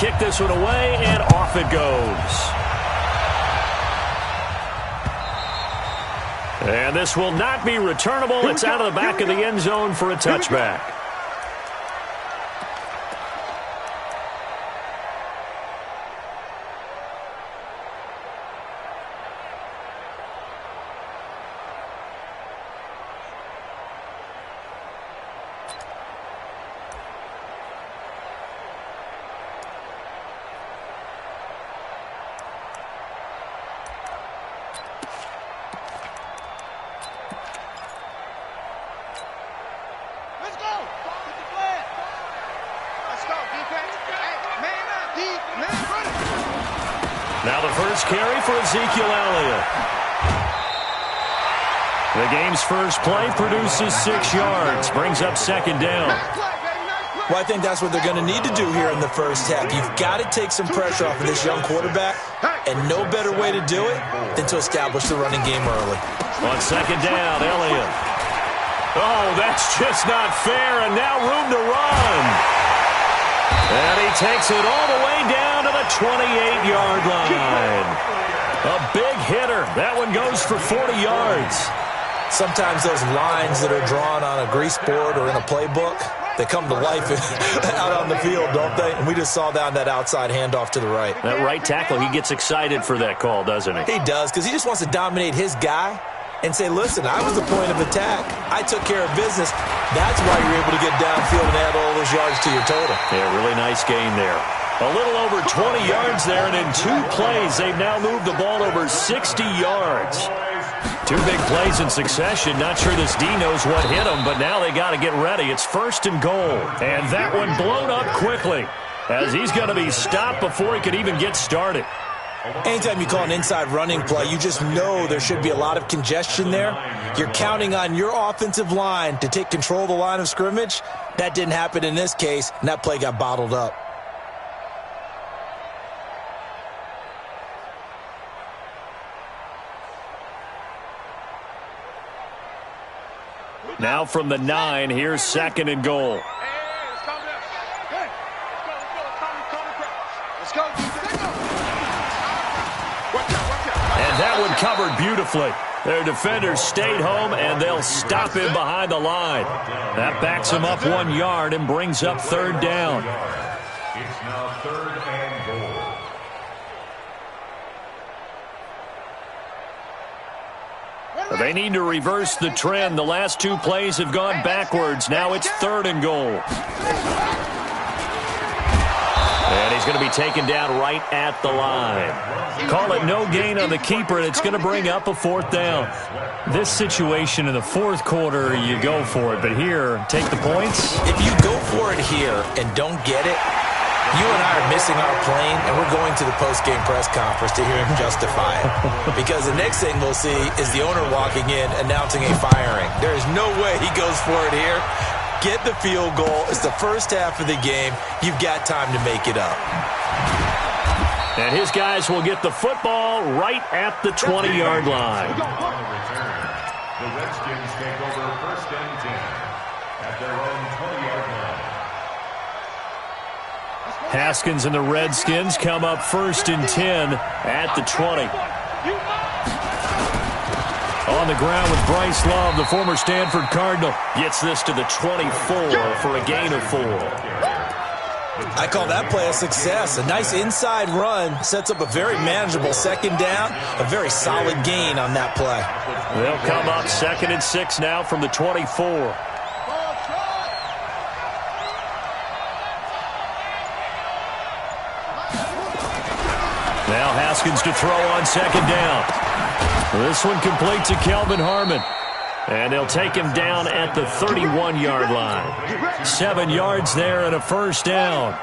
kick this one away, and off it goes. And this will not be returnable. It's out of the back of the end zone for a touchback. Now the first carry for Ezekiel Elliott. The game's first play produces 6 yards, brings up second down. Well, I think that's what they're going to need to do here in the first half. You've got to take some pressure off of this young quarterback, and no better way to do it than to establish the running game early. On second down, Elliott. Oh, that's just not fair, and now room to run. And he takes it all the way down to the 28-yard line. A big hitter. That one goes for 40 yards. Sometimes those lines that are drawn on a grease board or in a playbook, they come to life out on the field, don't they? And we just saw down that outside handoff to the right. That right tackle, he gets excited for that call, doesn't he? He does, because he just wants to dominate his guy and say, listen, I was the point of attack. I took care of business. That's why you're able to get downfield and add all those yards to your total. Yeah, really nice gain there. A little over 20 yards there, and in 2 plays, they've now moved the ball over 60 yards. 2 big plays in succession. Not sure this D knows what hit him, but now they got to get ready. It's first and goal. And that one blown up quickly, as he's going to be stopped before he could even get started. Anytime you call an inside running play, you just know there should be a lot of congestion there. You're counting on your offensive line to take control of the line of scrimmage. That didn't happen in this case, and that play got bottled up. Now from the 9, here's second and goal. And that one covered beautifully. Their defenders stayed home, and they'll stop him behind the line. That backs him up 1 yard and brings up third down. It's now third and goal. They need to reverse the trend. The last 2 plays have gone backwards. Now it's third and goal. And he's going to be taken down right at the line. Call it no gain on the keeper, and it's going to bring up a 4th down. This situation in the 4th quarter, you go for it. But here, take the points. If you go for it here and don't get it, you and I are missing our plane, and we're going to the post-game press conference to hear him justify it. Because the next thing we'll see is the owner walking in announcing a firing. There is no way he goes for it here. Get the field goal. It's the first half of the game. You've got time to make it up. And his guys will get the football right at the 20-yard line. The Redskins take over first and 10 at their own 20-yard line. Haskins and the Redskins come up first and 10 at the 20. On the ground with Bryce Love, the former Stanford Cardinal. Gets this to the 24 for a gain of 4. I call that play a success. A nice inside run sets up a very manageable second down. A very solid gain on that play. They'll come up second and 6 now from the 24. Now Haskins to throw on second down. This one complete to Kelvin Harmon. And they'll take him down at the 31-yard line. 7 yards there and a first down.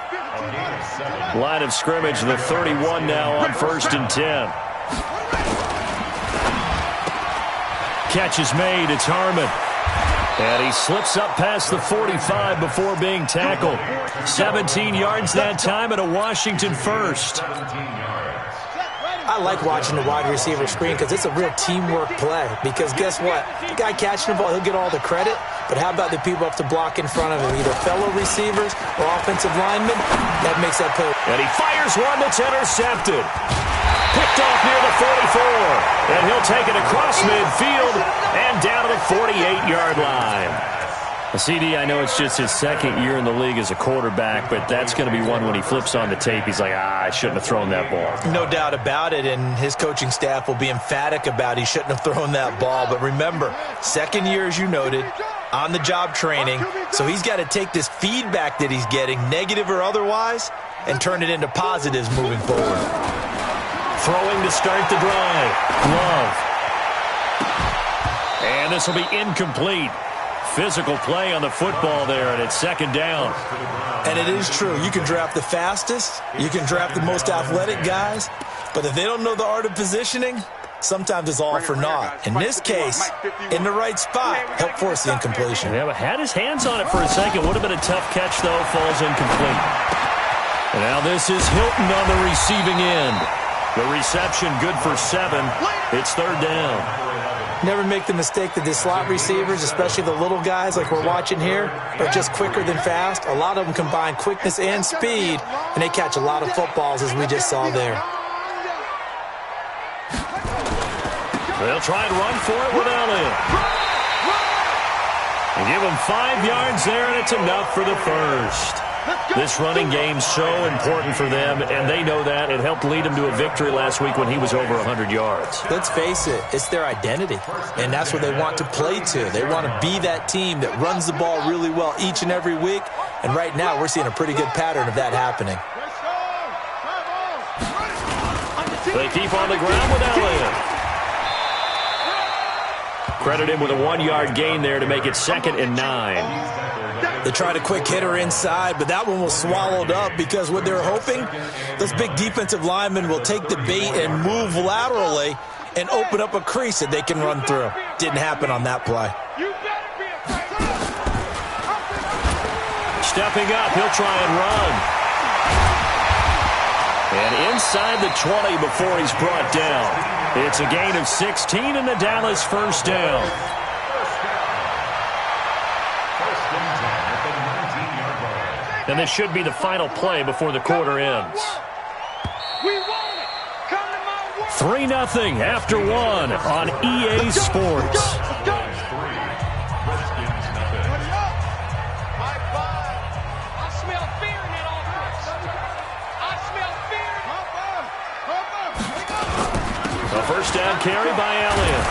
Line of scrimmage, the 31 now on first and 10. Catch is made. It's Harmon. And he slips up past the 45 before being tackled. 17 yards that time and a Washington first. I like watching the wide receiver screen because it's a real teamwork play. Because guess what? The guy catching the ball, he'll get all the credit. But how about the people up to block in front of him, either fellow receivers or offensive linemen? That makes that play. And he fires one that's intercepted. Picked off near the 44. And he'll take it across midfield and down to the 48-yard line. CD, I know it's just his second year in the league as a quarterback, but that's going to be one when he flips on the tape. He's like, I shouldn't have thrown that ball. No doubt about it, and his coaching staff will be emphatic about he shouldn't have thrown that ball. But remember, second year, as you noted, on-the-job training, so he's got to take this feedback that he's getting, negative or otherwise, and turn it into positives moving forward. Throwing to start the drive. Love. And this will be incomplete. Physical play on the football there, and it's second down. And it is true. You can draft the fastest. You can draft the most athletic guys. But if they don't know the art of positioning, sometimes it's all for naught. In this case, in the right spot, helped force the incompletion. Yeah, but had his hands on it for a second. Would have been a tough catch, though. Falls incomplete. And now this is Hilton on the receiving end. The reception good for 7. It's third down. Never make the mistake that the slot receivers, especially the little guys like we're watching here, are just quicker than fast. A lot of them combine quickness and speed, and they catch a lot of footballs, as we just saw there. They'll try and run for it with Elliott. And give him 5 yards there, and it's enough for the first. This running game's so important for them, and they know that. It helped lead them to a victory last week when he was over 100 yards. Let's face it, it's their identity, and that's what they want to play to. They want to be that team that runs the ball really well each and every week, and right now we're seeing a pretty good pattern of that happening. They keep on the ground with Elliott. Credit him with a 1-yard gain there to make it 2nd and 9. They tried a quick hitter inside, but that one was swallowed up because what they're hoping, those big defensive linemen will take the bait and move laterally and open up a crease that they can run through. Didn't happen on that play. Stepping up, he'll try and run. And inside the 20 before he's brought down. It's a gain of 16 in the Dallas first down. And this should be the final play before the quarter ends. 3-0 after 1 on EA Sports. A first down carry by Elliott.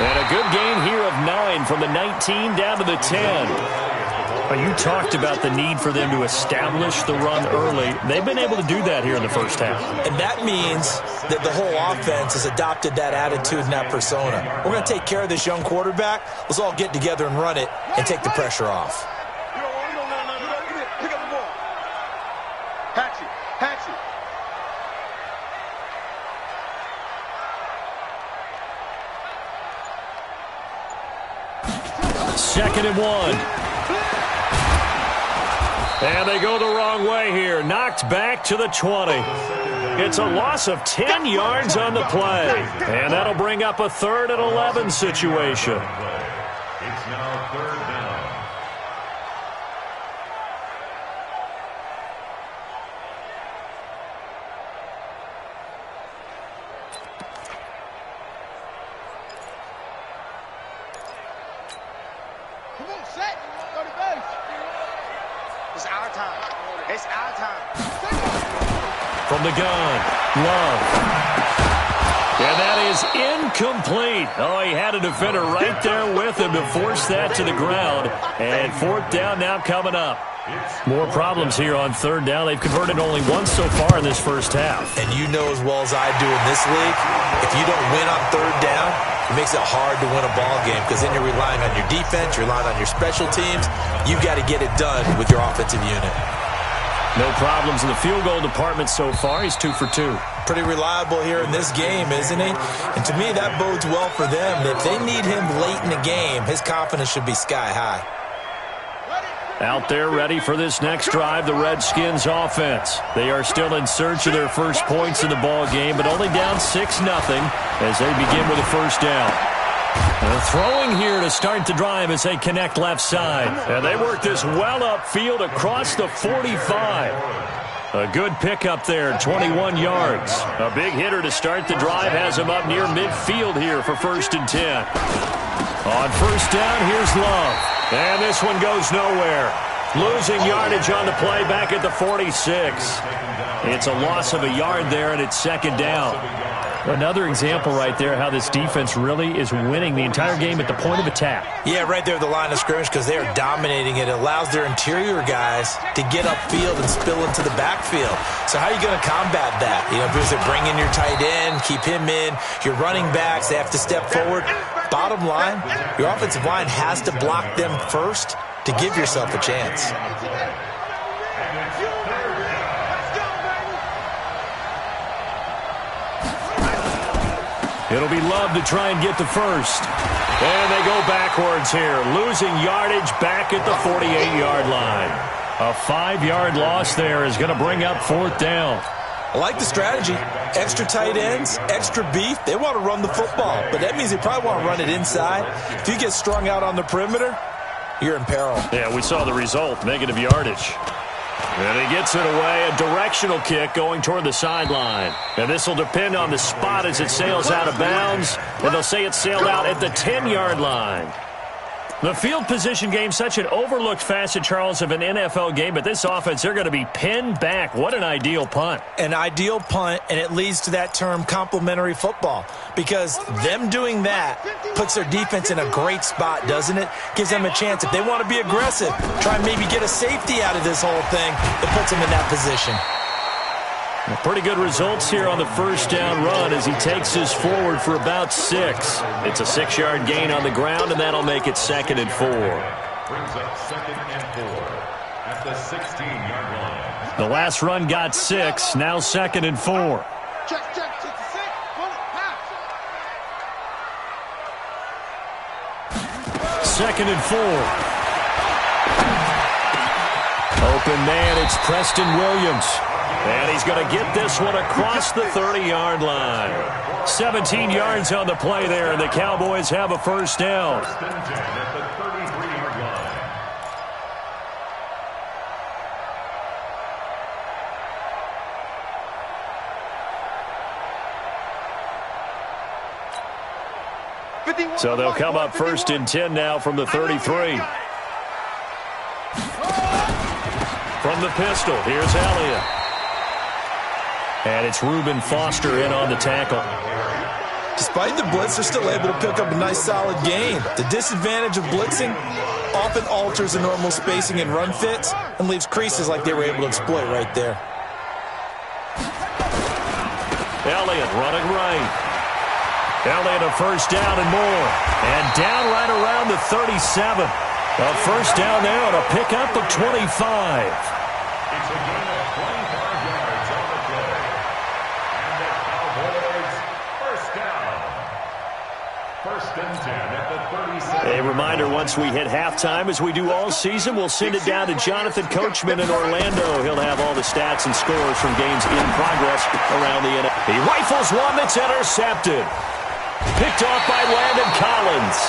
And a good gain here of 9 from the 19 down to the 10. You talked about the need for them to establish the run early. They've been able to do that here in the first half. And that means that the whole offense has adopted that attitude and that persona. We're going to take care of this young quarterback. Let's all get together and run it and take the pressure off. Second and 1. And they go the wrong way here. Knocked back to the 20. It's a loss of 10 yards on the play. And that'll bring up a 3rd and 11 situation. It's now 3rd down. Come on, set. Go to base. It's our time. It's our time. From the gun, Love. And that is incomplete. Oh, he had a defender right there with him to force that to the ground. And 4th down now coming up. More problems here on 3rd down. They've converted only once so far in this first half. And you know as well as I do in this league, if you don't win on 3rd down, it makes it hard to win a ball game because then you're relying on your defense, you're relying on your special teams. You've got to get it done with your offensive unit. No problems in the field goal department so far. He's 2 for 2. Pretty reliable here in this game, isn't he? And to me, that bodes well for them. If they need him late in the game, his confidence should be sky high. Out there ready for this next drive, the Redskins offense. They are still in search of their first points in the ball game, but only down 6-0 as they begin with a first down. Throwing here to start the drive as they connect left side. And they work this well upfield across the 45. A good pickup there, 21 yards. A big hitter to start the drive has him up near midfield here for 1st and 10. On first down, here's Love. And this one goes nowhere. Losing yardage on the play back at the 46. It's a loss of a yard there, and it's 2nd down. Another example right there how this defense really is winning the entire game at the point of attack. Yeah, right there at the line of scrimmage because they are dominating it. It allows their interior guys to get upfield and spill into the backfield. So how are you going to combat that? You know, because they bring in your tight end, keep him in. Your running backs, they have to step forward. Bottom line, your offensive line has to block them first to give yourself a chance. It'll be Love to try and get the first. And they go backwards here, losing yardage back at the 48-yard line. A 5-yard loss there is going to bring up 4th down. I like the strategy. Extra tight ends, extra beef. They want to run the football, but that means they probably want to run it inside. If you get strung out on the perimeter, you're in peril. Yeah, we saw the result, negative yardage. And he gets it away, a directional kick going toward the sideline. And this will depend on the spot as it sails out of bounds. And they'll say it sailed out at the 10-yard line. The field position game, such an overlooked facet, Charles, of an NFL game. But this offense, they're going to be pinned back. What an ideal punt. An ideal punt, and it leads to that term complementary football. Because them doing that puts their defense in a great spot, doesn't it? Gives them a chance. If they want to be aggressive, try and maybe get a safety out of this whole thing, it puts them in that position. Well, pretty good results here on the first down run as he takes us forward for about 6. It's a 6-yard gain on the ground, and that'll make it 2nd and 4. Brings up 2nd and 4 at the 16-yard line. The last run got 6, now 2nd and 4. Check, 66, pass. 2nd and 4. Open man, it's Preston Williams. And he's going to get this one across the 30-yard line. 17 yards on the play there, and the Cowboys have a first down. First and 10 at the 33-yard line. So they'll come up 1st and 10 now from the 33. From the pistol, here's Elliott. And it's Reuben Foster in on the tackle. Despite the blitz, they're still able to pick up a nice solid gain. The disadvantage of blitzing often alters the normal spacing and run fits and leaves creases like they were able to exploit right there. Elliott running right. Elliott a first down and more. And down right around the 37. A first down there on a pickup of 25. It's a gain of 25 yards on the play. And the Cowboys first down. 1st and 10 at the 37. A reminder, once we hit halftime, as we do all season, we'll send it down to Jonathan Coachman in Orlando. He'll have all the stats and scores from games in progress around the NFL. He rifles one that's intercepted. Picked off by Landon Collins.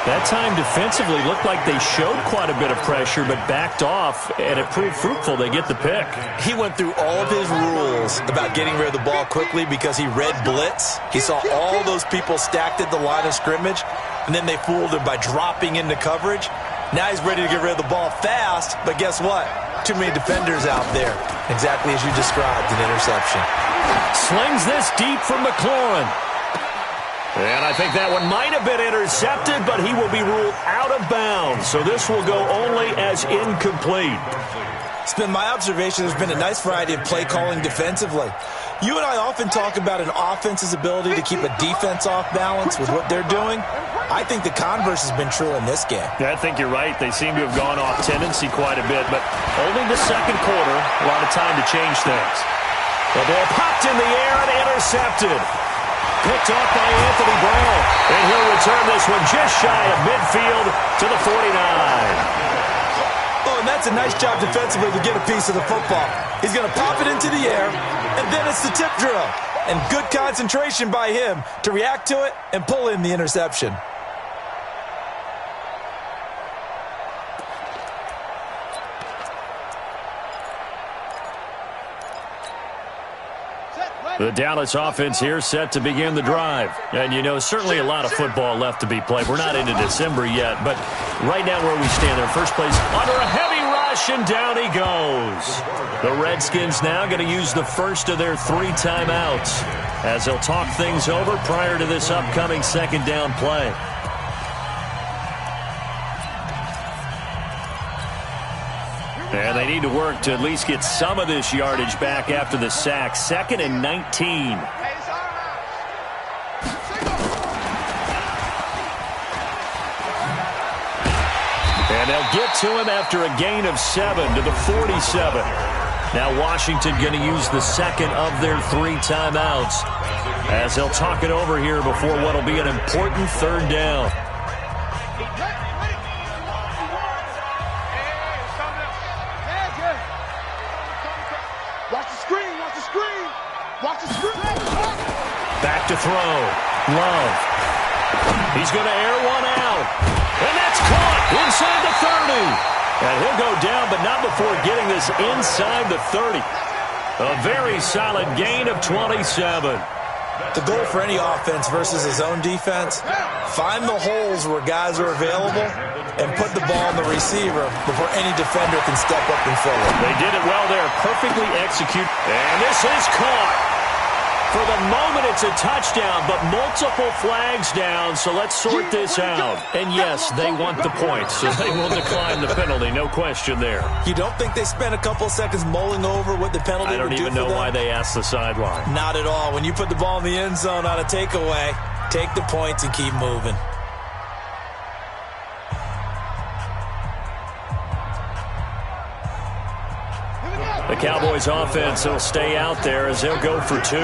That time defensively looked like they showed quite a bit of pressure but backed off, and it proved fruitful. They get the pick. He went through all of his rules about getting rid of the ball quickly because he read blitz. He saw all those people stacked at the line of scrimmage, and then they fooled him by dropping into coverage. Now he's ready to get rid of the ball fast, but guess what? Too many defenders out there. Exactly as you described, an interception. Slings this deep from McLaurin. And I think that one might have been intercepted, but he will be ruled out of bounds. So this will go only as incomplete. It's been my observation there's been a nice variety of play calling defensively. You and I often talk about an offense's ability to keep a defense off balance with what they're doing. I think the converse has been true in this game. Yeah, I think you're right. They seem to have gone off tendency quite a bit, but only the second quarter, a lot of time to change things. The ball popped in the air and intercepted. Picked off by Anthony Brown. And he'll return this one just shy of midfield to the 49. Oh, and that's a nice job defensively to get a piece of the football. He's going to pop it into the air, and then it's the tip drill. And good concentration by him to react to it and pull in the interception. The Dallas offense here set to begin the drive. And, you know, certainly a lot of football left to be played. We're not into December yet, but right now where we stand there, first place under a heavy rush, and down he goes. The Redskins now going to use the first of their 3 timeouts as they'll talk things over prior to this upcoming second down play. And they need to work to at least get some of this yardage back after the sack. 2nd and 19. And they'll get to him after a gain of 7 to the 47. Now Washington going to use the second of their 3 timeouts as they'll talk it over here before what will be an important 3rd down. Back to throw. Love. He's going to air one out. And that's caught inside the 30. And he'll go down, but not before getting this inside the 30. A very solid gain of 27. The goal for any offense versus his own defense, find the holes where guys are available and put the ball on the receiver before any defender can step up and fill it. They did it well there, perfectly executed. And this is caught. For the moment, it's a touchdown, but multiple flags down, so let's sort this out. And yes, they want the points, so they will decline the penalty, no question there. You don't think they spent a couple seconds mulling over what the penalty would do for them? I don't even know why they asked the sideline. Not at all. When you put the ball in the end zone on a takeaway, take the points and keep moving. The Cowboys offense will stay out there as they'll go for 2.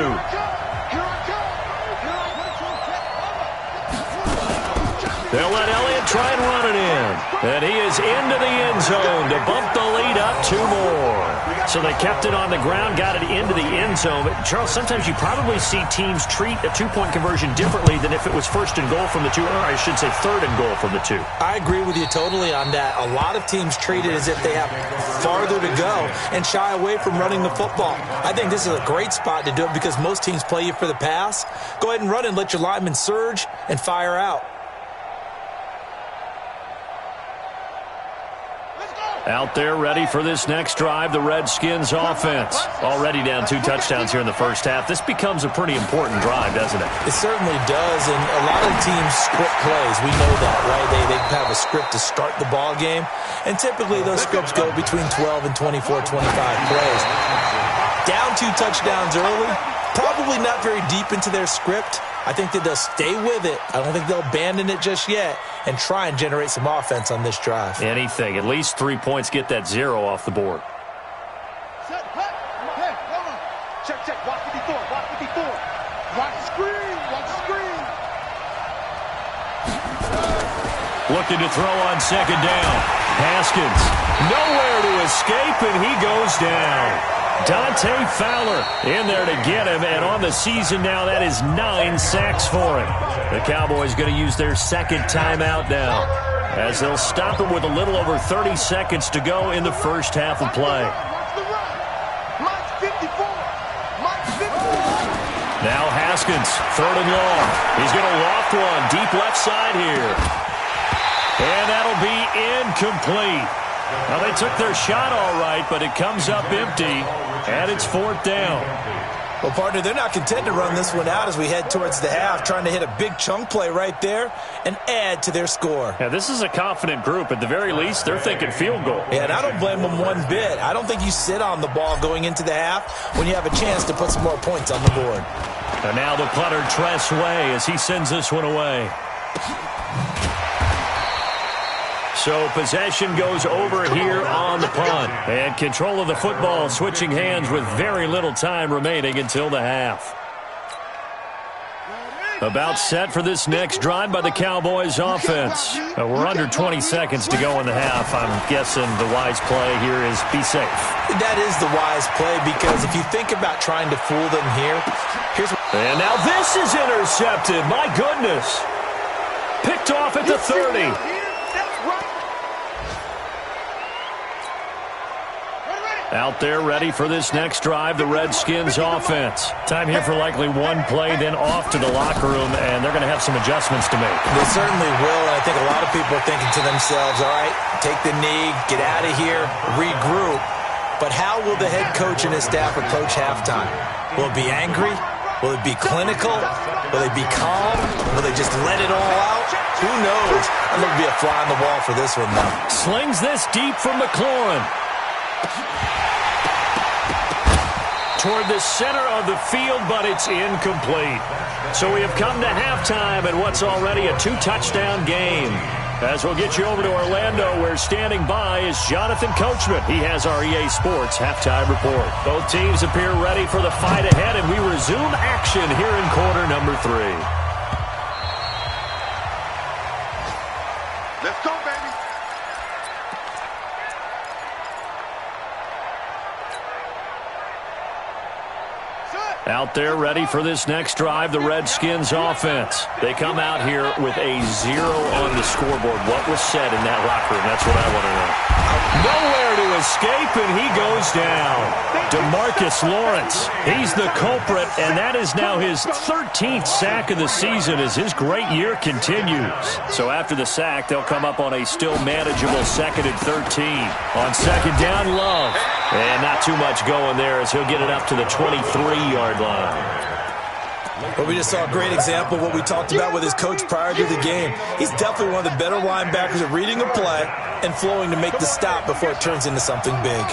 They'll let Elliott try and run it in. And he is into the end zone to bump the lead up 2 more. So they kept it on the ground, got it into the end zone. But, Charles, sometimes you probably see teams treat a 2-point conversion differently than if it was 1st and goal from the 2, or I should say 3rd and goal from the 2. I agree with you totally on that. A lot of teams treat it as if they have farther to go and shy away from running the football. I think this is a great spot to do it because most teams play you for the pass. Go ahead and run and let your linemen surge and fire out. Out there ready for this next drive, the Redskins offense. Already down 2 touchdowns here in the first half. This becomes a pretty important drive, doesn't it? It certainly does, and a lot of teams script plays. We know that, right? They have a script to start the ball game, and typically those scripts go between 12 and 24, 25 plays. Down 2 touchdowns early, probably not very deep into their script. I think that they'll stay with it. I don't think they'll abandon it just yet and try and generate some offense on this drive. Anything. At least 3 points. Get that 0 off the board. Set, hey, hold on. Check. Watch 54. Watch the screen. Looking to throw on 2nd down. Haskins. Nowhere to escape, and he goes down. Dante Fowler in there to get him, and on the season now, that is 9 sacks for him. The Cowboys going to use their 2nd timeout now as they'll stop him with a little over 30 seconds to go in the first half of play. Now Haskins, 3rd and long. He's going to loft one deep left side here. And that'll be incomplete. Now, they took their shot all right, but it comes up empty, and it's 4th down. Well, partner, they're not content to run this one out as we head towards the half, trying to hit a big chunk play right there and add to their score. Yeah, this is a confident group. At the very least, they're thinking field goal. Yeah, and I don't blame them one bit. I don't think you sit on the ball going into the half when you have a chance to put some more points on the board. And now the punter, Tress Way, as he sends this one away. So possession goes over here on the punt. And control of the football switching hands with very little time remaining until the half. About set for this next drive by the Cowboys offense. We're under 20 seconds to go in the half. I'm guessing the wise play here is be safe. That is the wise play, because if you think about trying to fool them here, and now this is intercepted. My goodness. Picked off at the 30. Out there ready for this next drive, the Redskins offense. Time here for likely one play, then off to the locker room, and they're going to have some adjustments to make. They certainly will, and I think a lot of people are thinking to themselves, all right, take the knee, get out of here, regroup. But how will the head coach and his staff approach halftime? Will it be angry? Will it be clinical? Will they be calm? Will they just let it all out? Who knows? I'm going to be a fly on the wall for this one, though. Slings this deep from McLaurin. Toward the center of the field, but it's incomplete. So we have come to halftime in what's already a 2-touchdown game. As we'll get you over to Orlando, where standing by is Jonathan Coachman. He has our EA Sports halftime report. Both teams appear ready for the fight ahead, and we resume action here in quarter number 3. Let's go, baby. Out there ready for this next drive, the Redskins offense. They come out here with a 0 on the scoreboard. What was said in that locker room? That's what I want to know. Nowhere to escape, and he goes down. DeMarcus Lawrence, he's the culprit, and that is now his 13th sack of the season as his great year continues. So after the sack, they'll come up on a still manageable 2nd and 13. On second down, Love. And not too much going there as he'll get it up to the 23-yard line. Well, we just saw a great example of what we talked about with his coach prior to the game. He's definitely one of the better linebackers at reading a play and flowing to make the stop before it turns into something big.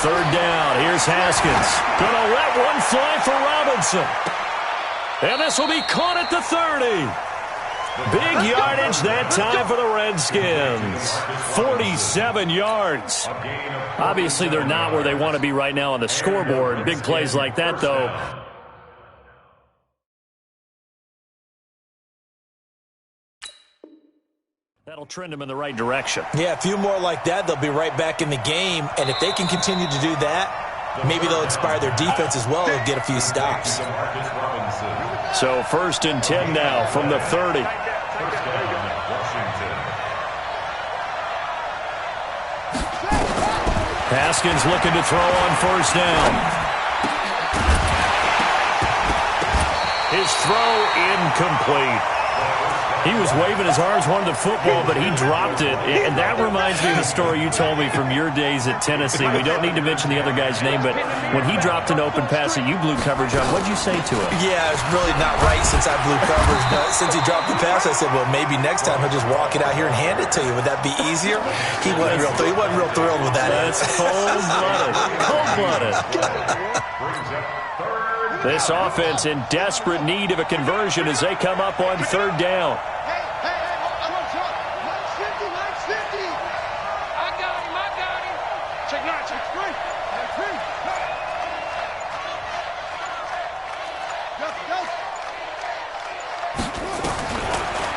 Third down. Here's Haskins. Gonna let one fly for Robinson. And this will be caught at the 30. Big yardage that time for the Redskins. 47 yards. Obviously, they're not where they want to be right now on the scoreboard. Big plays like that, though. That'll trend them in the right direction. Yeah, a few more like that, they'll be right back in the game. And if they can continue to do that, maybe they'll inspire their defense as well and get a few stops. So 1st and 10 now from the 30. Haskins looking to throw on 1st down. His throw incomplete. He was waving his arms, wanted the football, but he dropped it. And that reminds me of the story you told me from your days at Tennessee. We don't need to mention the other guy's name, but when he dropped an open pass that you blew coverage on, what'd you say to him? Yeah, it's really not right since I blew coverage, but since he dropped the pass, I said, well, maybe next time he'll just walk it out here and hand it to you. Would that be easier? He wasn't real thrilled with that. That's cold-blooded. Cold-blooded. This offense in desperate need of a conversion as they come up on 3rd down.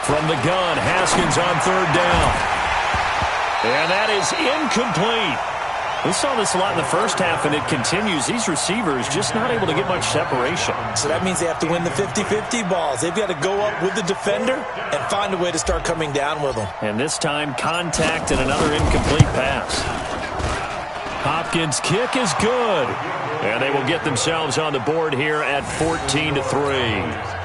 From the gun, Haskins on 3rd down. And that is incomplete. We saw this a lot in the first half, and it continues. These receivers just not able to get much separation. So that means they have to win the 50-50 balls. They've got to go up with the defender and find a way to start coming down with them. And this time, contact and another incomplete pass. Hopkins' kick is good. And they will get themselves on the board here at 14-3.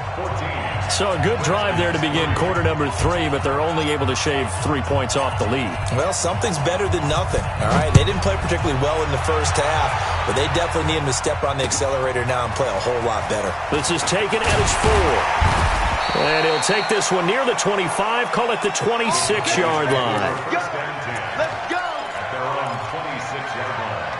So a good drive there to begin quarter number 3, but they're only able to shave 3 points off the lead. Well, something's better than nothing, all right? They didn't play particularly well in the first half, but they definitely need them to step on the accelerator now and play a whole lot better. This is taken at its 4. And he'll take this one near the 25, call it the 26-yard line. Let's go. At their own 26-yard line.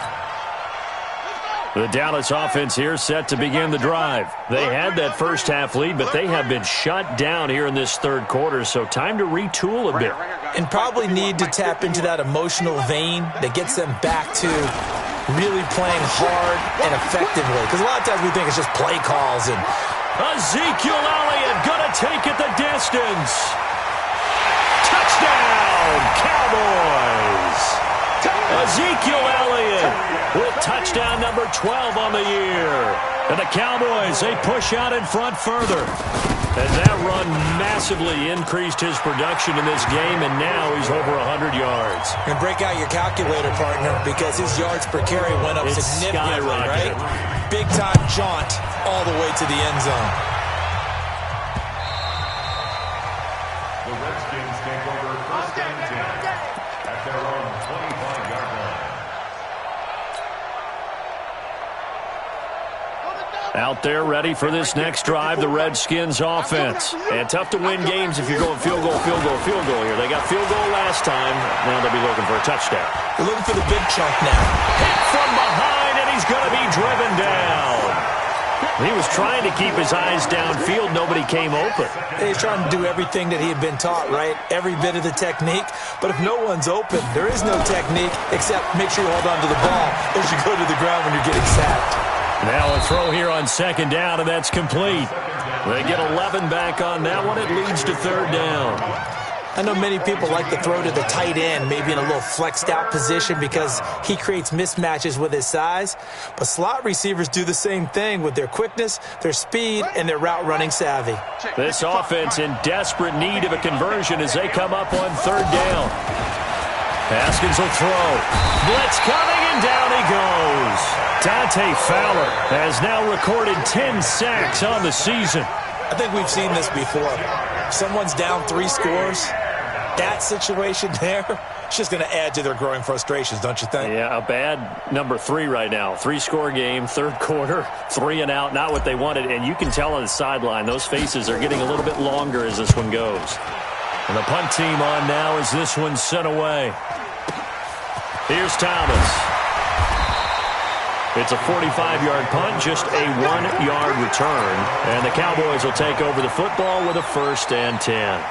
Let's go. The Dallas offense here set to begin the drive. They had that first half lead, but they have been shut down here in this third quarter, so time to retool a bit. And probably need to tap into that emotional vein that gets them back to really playing hard and effectively. Because a lot of times we think it's just play calls. And Ezekiel Elliott gonna take it the distance. Touchdown, Cowboys! Ezekiel Elliott with touchdown number 12 on the year. And the Cowboys, they push out in front further. And that run massively increased his production in this game, and now he's over 100 yards. And break out your calculator, partner, because his yards per carry went up significantly, right? Big-time jaunt all the way to the end zone. The Redskins take over first and 10 at their own 25-yard line. Out there ready for this next drive, the Redskins offense. And tough to win games if you're going field goal, field goal, field goal here. They got field goal last time. Now they'll be looking for a touchdown. They're looking for the big chunk now. Hit from behind, and he's going to be driven down. He was trying to keep his eyes downfield. Nobody came open. He's trying to do everything that he had been taught, right? Every bit of the technique. But if no one's open, there is no technique except make sure you hold on to the ball as you go to the ground when you're getting sacked. Now a throw here on second down, and that's complete. They get 11 back on that one. It leads to third down. I know many people like to throw to the tight end, maybe in a little flexed out position because he creates mismatches with his size. But slot receivers do the same thing with their quickness, their speed, and their route running savvy. This offense in desperate need of a conversion as they come up on third down. Haskins will throw. Blitz coming, and down he goes. Dante Fowler has now recorded 10 sacks on the season. I think we've seen this before. Someone's down 3 scores. That situation there, it's just going to add to their growing frustrations, don't you think? Yeah, a bad number 3 right now. 3-score game, third quarter, 3 and out, not what they wanted. And you can tell on the sideline, those faces are getting a little bit longer as this one goes. And the punt team on now as this one's sent away. Here's Thomas. It's a 45-yard punt, just a 1-yard return. And the Cowboys will take over the football with a 1st and 10.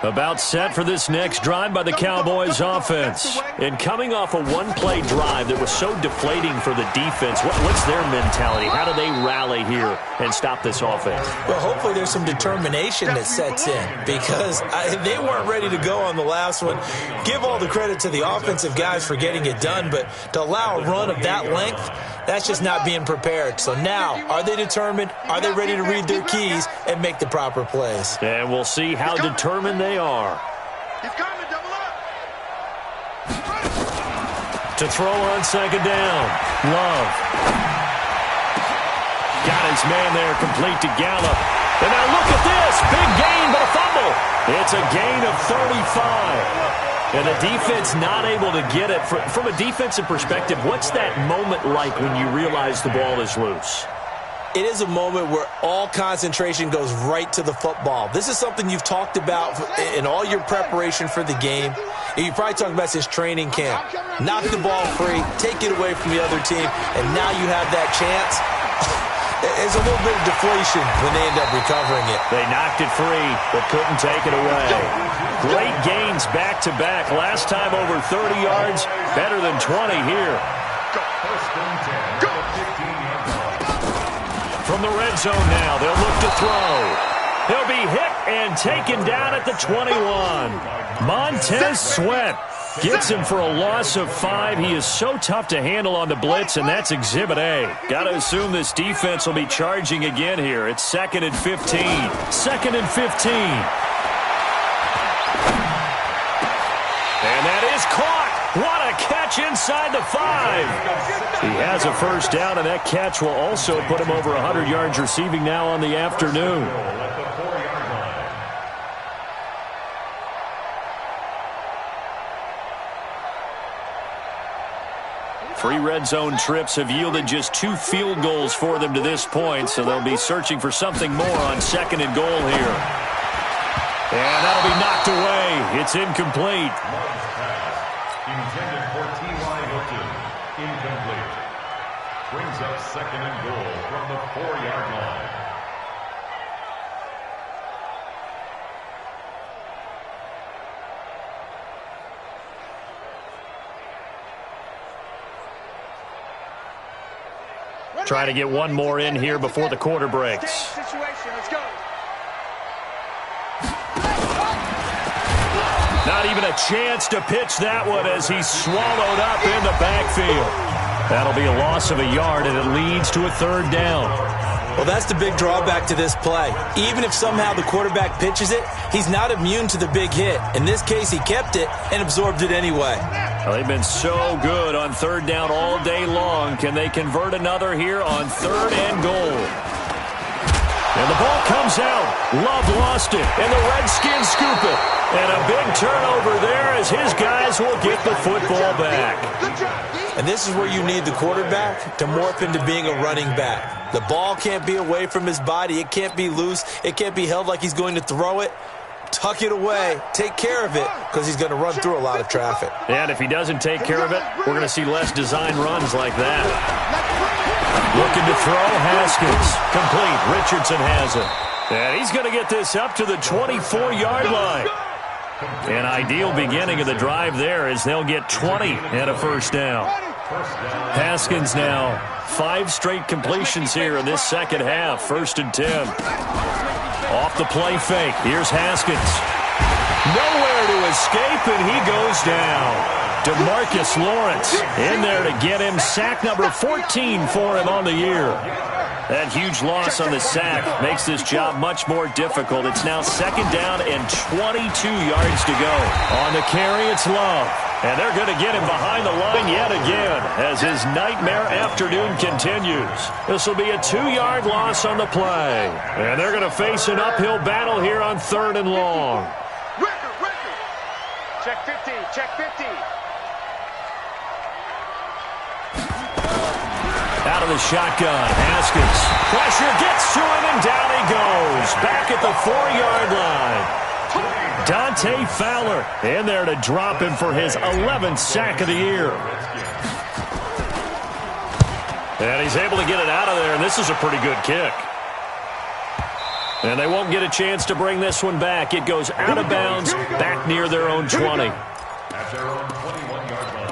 About set for this next drive by the Cowboys offense. And coming off a one-play drive that was so deflating for the defense, what's their mentality? How do they rally here and stop this offense? Well, hopefully there's some determination that sets in because they weren't ready to go on the last one. Give all the credit to the offensive guys for getting it done, but to allow a run of that length, that's just not being prepared. So now, are they determined? Are they ready to read their keys and make the proper plays? And we'll see how determined they are. He's coming, double up. To throw on second down. Love. Got his man there, complete to Gallup. And now look at this. Big gain, but a fumble. It's a gain of 35. And the defense not able to get it. From a defensive perspective, what's that moment like when you realize the ball is loose? It is a moment where all concentration goes right to the football. This is something you've talked about in all your preparation for the game. And you probably talked about since training camp. Knock the ball free, take it away from the other team, and now you have that chance. There's a little bit of deflation when they end up recovering it. They knocked it free, but couldn't take it away. Great gains back-to-back. Last time over 30 yards, better than 20 here. First and 10 at the 15-yard line. From the red zone now, they'll look to throw. He'll be hit and taken down at the 21. Montez Sweat gets him for a loss of 5. He is so tough to handle on the blitz, and that's Exhibit A. Got to assume this defense will be charging again here. It's 2nd and 15. 2nd and 15. And that is caught. What a catch inside the 5. He has a first down, and that catch will also put him over 100 yards receiving now on the afternoon. At the 4-yard line. 3 red zone trips have yielded just 2 field goals for them to this point, so they'll be searching for something more on 2nd and goal here. And that'll be knocked away. It's incomplete. Love's pass, intended for T.Y. Hilton, incomplete. Brings up second and goal from the 4-yard line. Try to get one more in here before the quarter breaks. Situation. Let's go. Not even a chance to pitch that one as he's swallowed up in the backfield. That'll be a loss of a yard, and it leads to a third down. Well, that's the big drawback to this play. Even if somehow the quarterback pitches it, he's not immune to the big hit. In this case, he kept it and absorbed it anyway. Well, they've been so good on third down all day long. Can they convert another here on third and goal? And the ball comes out. Love lost it, and the Redskins scoop it. And a big turnover there as his guys will get the football back. And this is where you need the quarterback to morph into being a running back. The ball can't be away from his body. It can't be loose. It can't be held like he's going to throw it. Tuck it away. Take care of it because he's going to run through a lot of traffic. And if he doesn't take care of it, we're going to see less design runs like that. Looking to throw, Haskins. Complete. Richardson has it. And he's going to get this up to the 24-yard line. An ideal beginning of the drive there as they'll get 20 and a first down. Haskins now 5 straight completions here in this second half. 1st and 10. Off the play fake. Here's Haskins. Nowhere to escape, and he goes down. DeMarcus Lawrence in there to get him sack number 14 for him on the year. That huge loss on the sack makes this job much more difficult. It's now 2nd down and 22 yards to go. On the carry, it's Love. And they're going to get him behind the line yet again as his nightmare afternoon continues. This will be a 2-yard loss on the play. And they're going to face an uphill battle here on 3rd and long. Record. Check 50. Check 50. Out of the shotgun, Haskins. Pressure gets to him, and down he goes. Back at the 4-yard line. Dante Fowler in there to drop him for his 11th sack of the year. And he's able to get it out of there, and this is a pretty good kick. And they won't get a chance to bring this one back. It goes out of bounds, back near their own 20. At their own 21-yard line.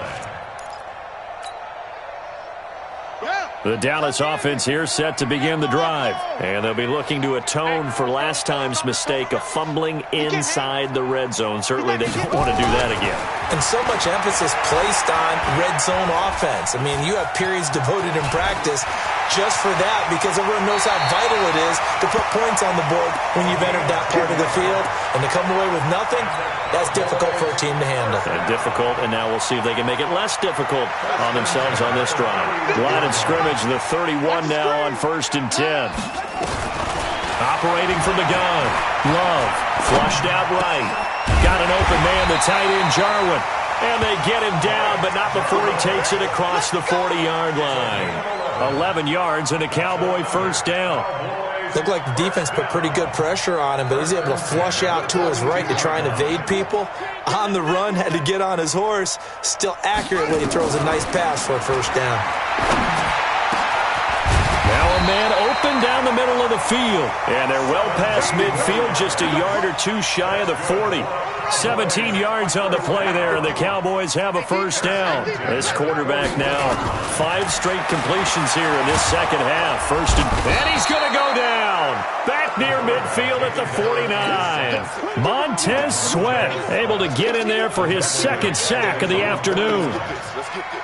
The Dallas offense here set to begin the drive. And they'll be looking to atone for last time's mistake of fumbling inside the red zone. Certainly they don't want to do that again. And so much emphasis placed on red zone offense. I mean, you have periods devoted in practice just for that because everyone knows how vital it is to put points on the board when you've entered that part of the field. And to come away with nothing, that's difficult for a team to handle. Difficult, and now we'll see if they can make it less difficult on themselves on this drive. Line of scrimmage, the 31 now on 1st and 10. Operating from the gun. Love, flushed out right. Got an open man, the tight end, Jarwin. And they get him down, but not before he takes it across the 40-yard line. 11 yards and a Cowboy first down. Looked like the defense put pretty good pressure on him, but he's able to flush out to his right to try and evade people. On the run, had to get on his horse. Still accurately throws a nice pass for a first down. Now a man open down the middle of the field. And they're well past midfield, just a yard or two shy of the 40. 17 yards on the play there, and the Cowboys have a first down. This quarterback now 5 straight completions here in this second half. And he's going to go down. Back near midfield at the 49. Montez Sweat able to get in there for his 2nd sack of the afternoon. Let's get this.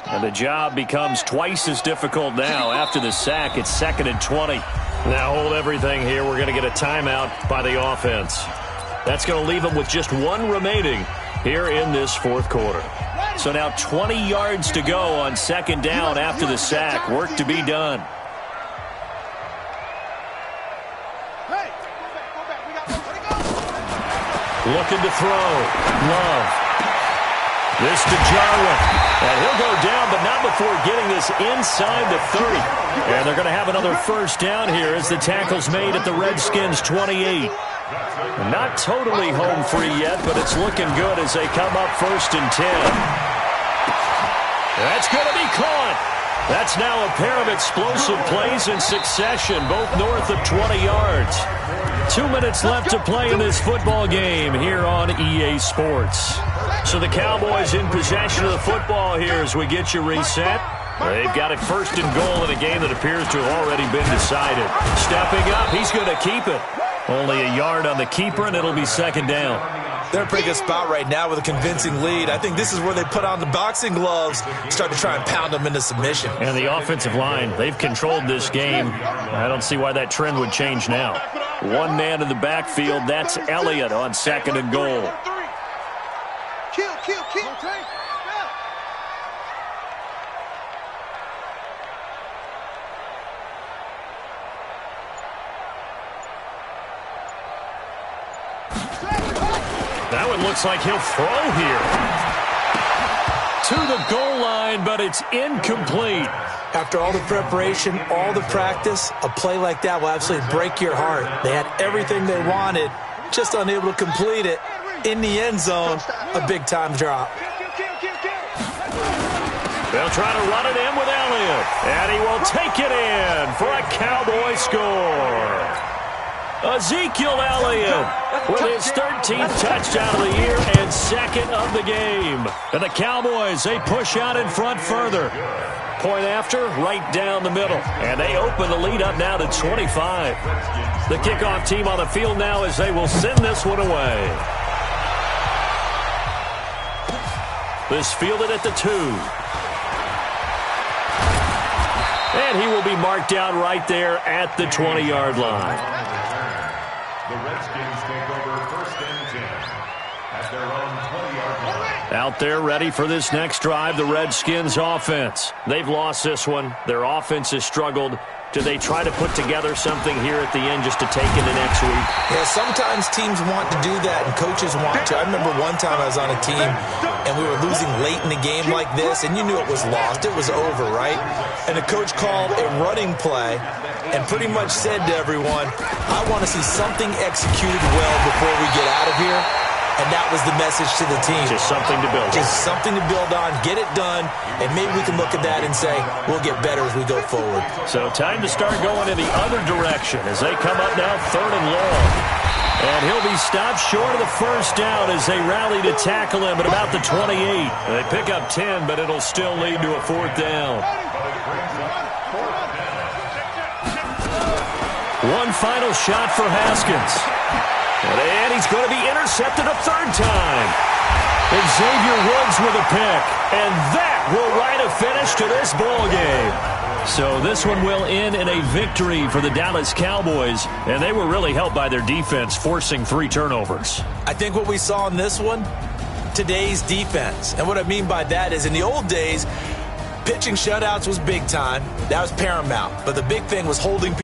And the job becomes twice as difficult now. After the sack, it's 2nd and 20. Now hold everything here. We're going to get a timeout by the offense. That's going to leave them with just 1 remaining here in this 4th quarter. So now 20 yards to go on 2nd down after the sack. Work to be done. Looking to throw. Love. This to Jarwin. And he'll go down, but not before getting this inside the 30. And they're going to have another first down here as the tackle's made at the Redskins' 28. Not totally home free yet, but it's looking good as they come up 1st and 10. That's going to be caught. That's now a pair of explosive plays in succession, both north of 20 yards. 2 minutes left to play in this football game here on EA Sports. So the Cowboys in possession of the football here as we get you reset. They've got it 1st and goal in a game that appears to have already been decided. Stepping up, he's going to keep it. Only a yard on the keeper, and it'll be 2nd down. They're in a pretty good spot right now with a convincing lead. I think this is where they put on the boxing gloves, start to try and pound them into submission. And the offensive line, they've controlled this game. I don't see why that trend would change now. One man in the backfield, that's Elliott on 2nd and goal. Kill. That one looks like he'll throw here. To the goal line, but it's incomplete. After all the preparation, all the practice, a play like that will absolutely break your heart. They had everything they wanted, just unable to complete it. In the end zone, a big-time drop. They'll try to run it in with Elliott, and he will take it in for a Cowboy score. Ezekiel Elliott with his 13th touchdown of the year and 2nd of the game. And the Cowboys, they push out in front further. Point after, right down the middle. And they open the lead up now to 25. The kickoff team on the field now as they will send this one away. This fielded at the 2. And he will be marked down right there at the 20-yard line. The Redskins take over 1st and 10 at their own 20-yard line. Out there ready for this next drive, the Redskins offense. They've lost this one. Their offense has struggled. Do they try to put together something here at the end just to take into next week? Yeah, sometimes teams want to do that and coaches want to. I remember one time I was on a team and we were losing late in the game like this, and you knew it was lost. It was over, right? And the coach called a running play and pretty much said to everyone, I want to see something executed well before we get out of here. And that was the message to the team. Just something to build on. Just something to build on, get it done, and maybe we can look at that and say, we'll get better as we go forward. So time to start going in the other direction as they come up now 3rd and long. And he'll be stopped short of the 1st down as they rally to tackle him at about the 28. They pick up 10, but it'll still lead to a 4th down. One final shot for Haskins. And he's going to be intercepted a 3rd time. Xavier Woods with a pick. And that will write a finish to this ball game. So this one will end in a victory for the Dallas Cowboys. And they were really helped by their defense, forcing 3 turnovers. I think what we saw in this one, today's defense. And what I mean by that is in the old days, pitching shutouts was big time. That was paramount. But the big thing was holding